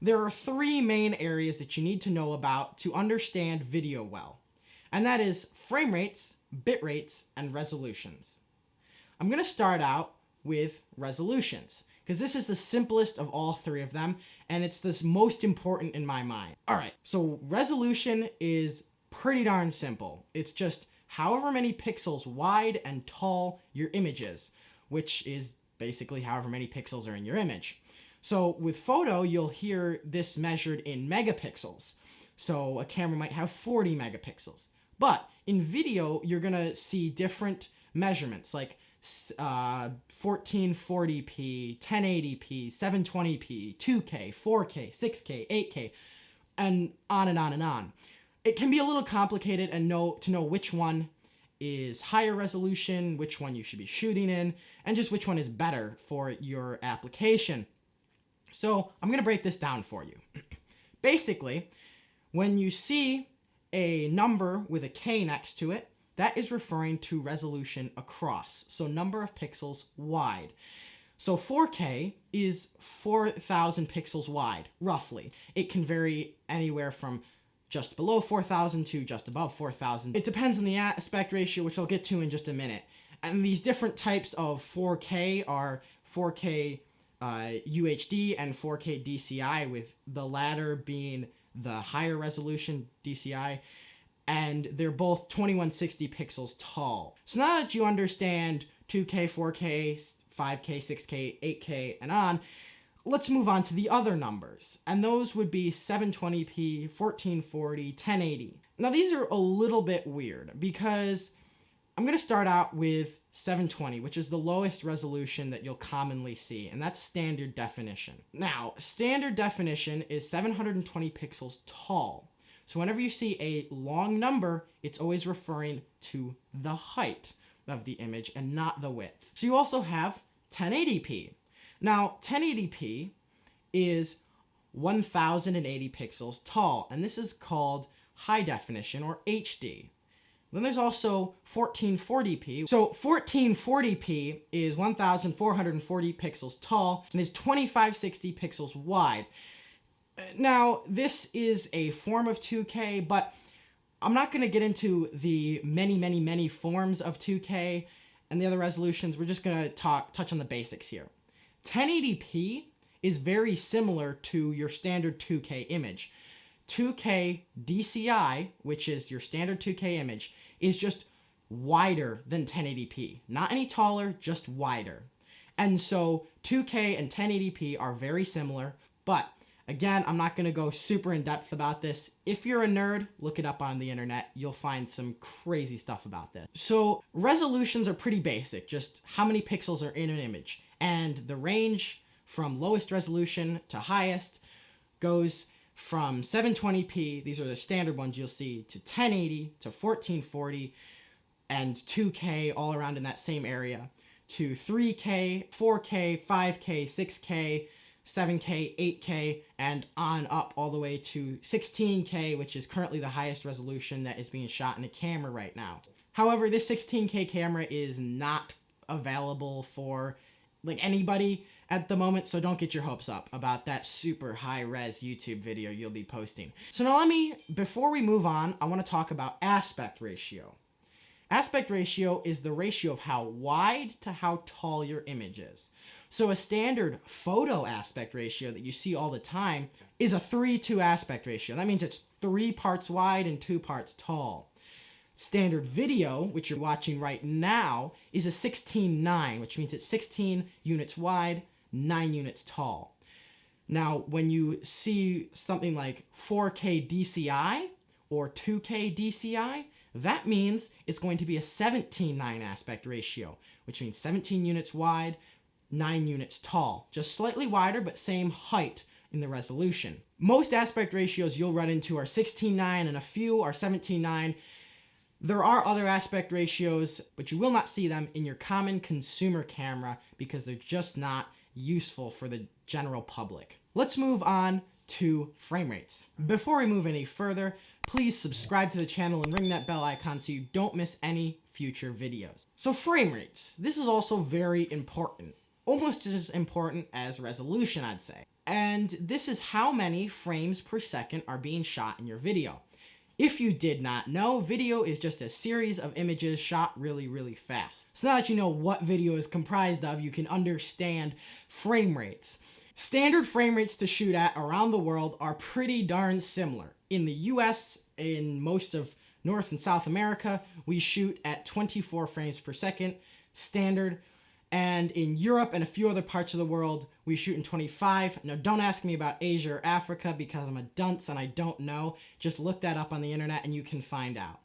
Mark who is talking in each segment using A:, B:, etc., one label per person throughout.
A: There are three main areas that you need to know about to understand video well, and that is frame rates, bit rates, and resolutions. I'm going to start out with resolutions, because this is the simplest of all three of them, and it's the most important in my mind. All right, so resolution is pretty darn simple. It's just however many pixels wide and tall your image is, which is basically however many pixels are in your image. So with photo, you'll hear this measured in megapixels. So a camera might have 40 megapixels. But in video, you're gonna see different measurements like 1440p, 1080p, 720p, 2K, 4K, 6K, 8K, and on and on and on. It can be a little complicated and to know which one is higher resolution, which one you should be shooting in, and just which one is better for your application. So I'm going to break this down for you. Basically, when you see a number with a K next to it, that is referring to resolution across, so number of pixels wide. So 4K is 4,000 pixels wide, roughly. It can vary anywhere from just below 4,000 to just above 4,000. It depends on the aspect ratio, which I'll get to in just a minute. And these different types of 4K are 4K UHD and 4K DCI, with the latter being the higher resolution DCI, and they're both 2160 pixels tall. So now that you understand 2K, 4K, 5K, 6K, 8K, and on, let's move on to the other numbers. And those would be 720p, 1440, 1080. Now these are a little bit weird because I'm going to start out with 720, which is the lowest resolution that you'll commonly see, and that's standard definition. Now, standard definition is 720 pixels tall. So whenever you see a long number, it's always referring to the height of the image and not the width. So you also have 1080p. Now, 1080p is 1080 pixels tall, and this is called high definition, or HD. Then there's also 1440p. So 1440p is 1440 pixels tall and is 2560 pixels wide. Now, this is a form of 2K, but I'm not going to get into the many forms of 2K and the other resolutions. We're just going to touch on the basics here. 1080p is very similar to your standard 2K image. 2K DCI, which is your standard 2K image, is just wider than 1080p. Not any taller, just wider. And so 2K and 1080p are very similar, but again, I'm not going to go super in depth about this. If you're a nerd, look it up on the internet. You'll find some crazy stuff about this. So resolutions are pretty basic, just how many pixels are in an image. And the range from lowest resolution to highest goes from 720p, these are the standard ones you'll see, to 1080, to 1440, and 2K all around in that same area, to 3K, 4K, 5K, 6K, 7K, 8K, and on up all the way to 16K, which is currently the highest resolution that is being shot in a camera right now. However, this 16K camera is not available for anybody at the moment, so don't get your hopes up about that super high-res YouTube video you'll be posting. So now before we move on, I want to talk about aspect ratio. Aspect ratio is the ratio of how wide to how tall your image is. So a standard photo aspect ratio that you see all the time is a 3:2 aspect ratio. That means it's 3 parts wide and 2 parts tall. Standard video, which you're watching right now, is a 16:9, which means it's 16 units wide, 9 units tall. Now, when you see something like 4K DCI or 2K DCI, that means it's going to be a 17:9 aspect ratio, which means 17 units wide, 9 units tall. Just slightly wider, but same height in the resolution. Most aspect ratios you'll run into are 16:9 and a few are 17:9. There are other aspect ratios, but you will not see them in your common consumer camera because they're just not useful for the general public. Let's move on to frame rates. Before we move any further, please subscribe to the channel and ring that bell icon so you don't miss any future videos. So frame rates, this is also very important. Almost as important as resolution, I'd say. And this is how many frames per second are being shot in your video. If you did not know, video is just a series of images shot really, really fast. So now that you know what video is comprised of, you can understand frame rates. Standard frame rates to shoot at around the world are pretty darn similar. In the US, in most of North and South America, we shoot at 24 frames per second, standard. And in Europe and a few other parts of the world, we shoot in 25. Now, don't ask me about Asia or Africa because I'm a dunce and I don't know. Just look that up on the internet and you can find out.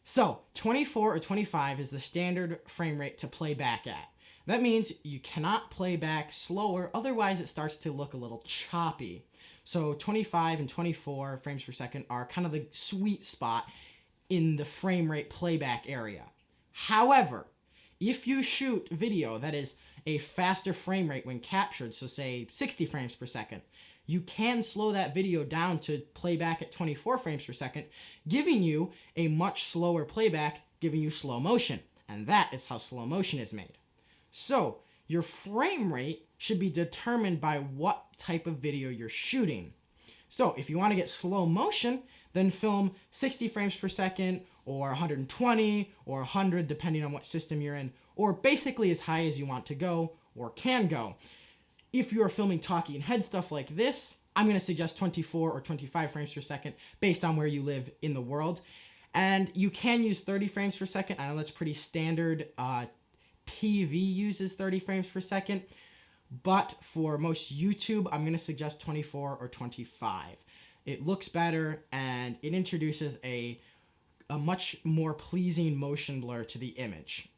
A: So, 24 or 25 is the standard frame rate to play back at. That means you cannot play back slower, otherwise it starts to look a little choppy. So, 25 and 24 frames per second are kind of the sweet spot in the frame rate playback area. However, if you shoot video that is a faster frame rate when captured, so say 60 frames per second, you can slow that video down to play back at 24 frames per second, giving you a much slower playback, giving you slow motion. And that is how slow motion is made. So, your frame rate should be determined by what type of video you're shooting. So, if you want to get slow motion, then film 60 frames per second, or 120, or 100, depending on what system you're in, or basically as high as you want to go, or can go. If you're filming talking head stuff like this, I'm going to suggest 24 or 25 frames per second, based on where you live in the world. And you can use 30 frames per second. I know that's pretty standard. TV uses 30 frames per second. But for most YouTube, I'm going to suggest 24 or 25. It looks better, and it introduces a much more pleasing motion blur to the image.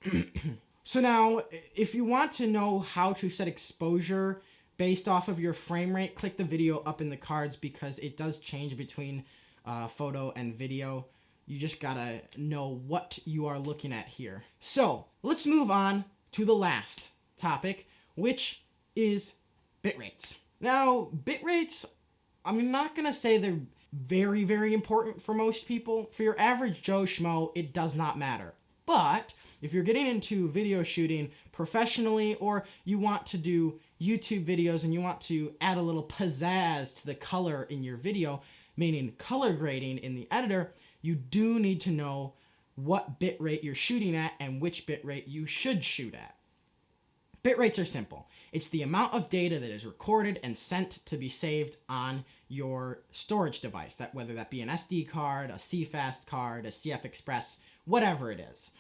A: So now, if you want to know how to set exposure based off of your frame rate, click the video up in the cards because it does change between photo and video. You just gotta know what you are looking at here. So, let's move on to the last topic, which is bit rates. Now, bit rates, I'm not gonna say they're very, very important for most people. For your average Joe Schmo, it does not matter. But if you're getting into video shooting professionally, or you want to do YouTube videos and you want to add a little pizzazz to the color in your video, meaning color grading in the editor, you do need to know what bit rate you're shooting at and which bit rate you should shoot at. Bit rates are simple. It's the amount of data that is recorded and sent to be saved on your storage device, that whether that be an SD card, a CFast card, a CF Express, whatever it is.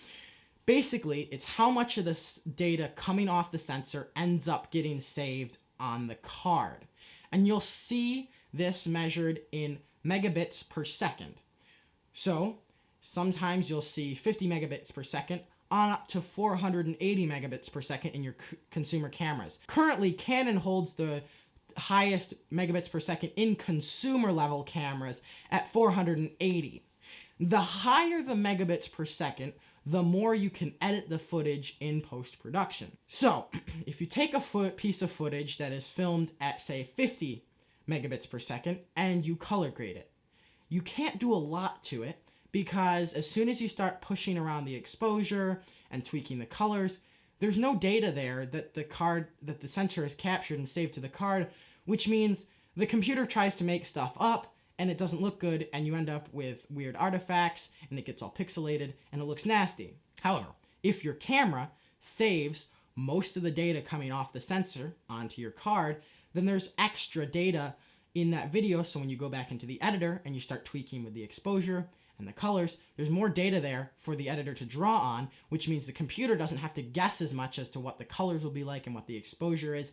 A: Basically, it's how much of this data coming off the sensor ends up getting saved on the card. And you'll see this measured in megabits per second. So, sometimes you'll see 50 megabits per second on up to 480 megabits per second in your consumer cameras. Currently, Canon holds the highest megabits per second in consumer level cameras at 480. The higher the megabits per second, the more you can edit the footage in post-production. So, if you take a piece of footage that is filmed at, say, 50 megabits per second and you color grade it, you can't do a lot to it, because as soon as you start pushing around the exposure and tweaking the colors, there's no data there that the sensor has captured and saved to the card, which means the computer tries to make stuff up and it doesn't look good, and you end up with weird artifacts and it gets all pixelated and it looks nasty. However, if your camera saves most of the data coming off the sensor onto your card, then there's extra data in that video, so when you go back into the editor and you start tweaking with the exposure and the colors, there's more data there for the editor to draw on, which means the computer doesn't have to guess as much as to what the colors will be like and what the exposure is,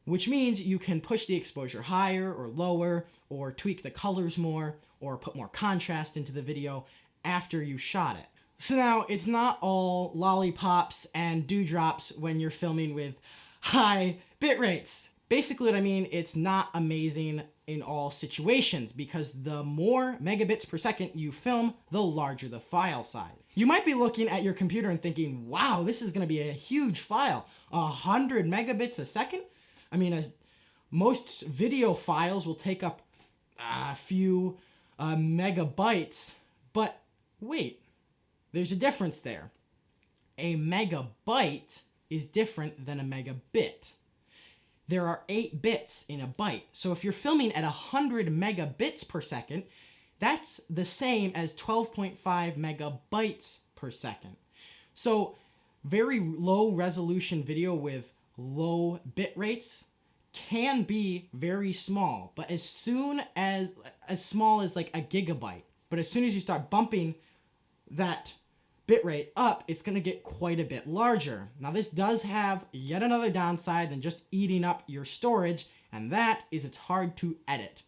A: which means you can push the exposure higher or lower, or tweak the colors more, or put more contrast into the video after you shot it. So now, it's not all lollipops and dewdrops when you're filming with high bit rates. Basically what I mean, it's not amazing in all situations, because the more megabits per second you film, the larger the file size. You might be looking at your computer and thinking, wow, this is going to be a huge file. 100 megabits a second? I mean, most video files will take up a few megabytes, but wait, there's a difference there. A megabyte is different than a megabit. there are 8 bits in a byte. So if you're filming at 100 megabits per second, that's the same as 12.5 megabytes per second. So very low resolution video with low bit rates can be very small, but as small as like a gigabyte. But as soon as you start bumping that bitrate up, it's going to get quite a bit larger. Now this does have yet another downside than just eating up your storage, and that is it's hard to edit.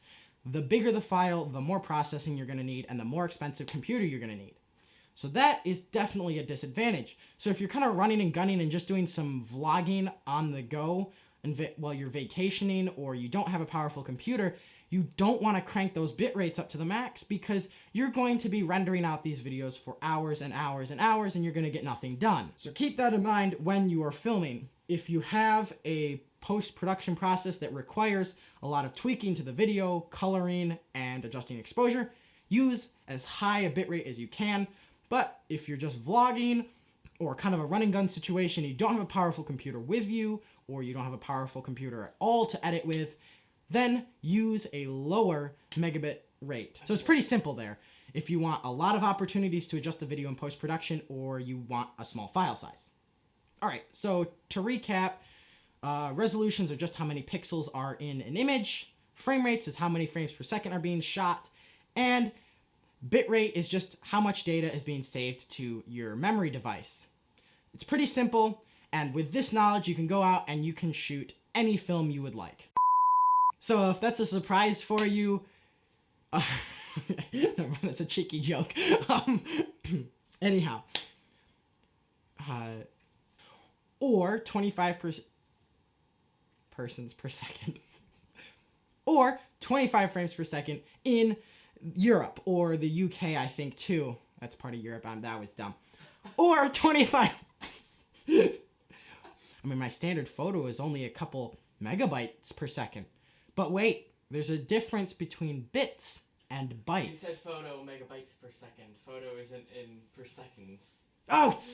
A: The bigger the file, the more processing you're going to need, and the more expensive computer you're going to need. So that is definitely a disadvantage. So if you're kind of running and gunning and just doing some vlogging on the go and while you're vacationing, or you don't have a powerful computer, you don't want to crank those bit rates up to the max, because you're going to be rendering out these videos for hours and hours and hours, and you're going to get nothing done. So keep that in mind when you are filming. If you have a post-production process that requires a lot of tweaking to the video, coloring, and adjusting exposure, use as high a bitrate as you can. But if you're just vlogging or kind of a run and gun situation, you don't have a powerful computer with you, or you don't have a powerful computer at all to edit with, then use a lower megabit rate. So it's pretty simple there. If you want a lot of opportunities to adjust the video in post-production, or you want a small file size. All right, so to recap, resolutions are just how many pixels are in an image. Frame rates is how many frames per second are being shot. And bitrate is just how much data is being saved to your memory device. It's pretty simple, and with this knowledge, you can go out and you can shoot any film you would like. So if that's a surprise for you, never mind, that's a cheeky joke. Anyhow, or 25 persons per second, or 25 frames per second in Europe, or the UK, I think too. That's part of Europe. That was dumb. Or 25. I mean, my standard photo is only a couple megabytes per second. But wait, there's a difference between bits and bytes.
B: You said photo megabytes per second. Photo isn't in per seconds.
A: Oh,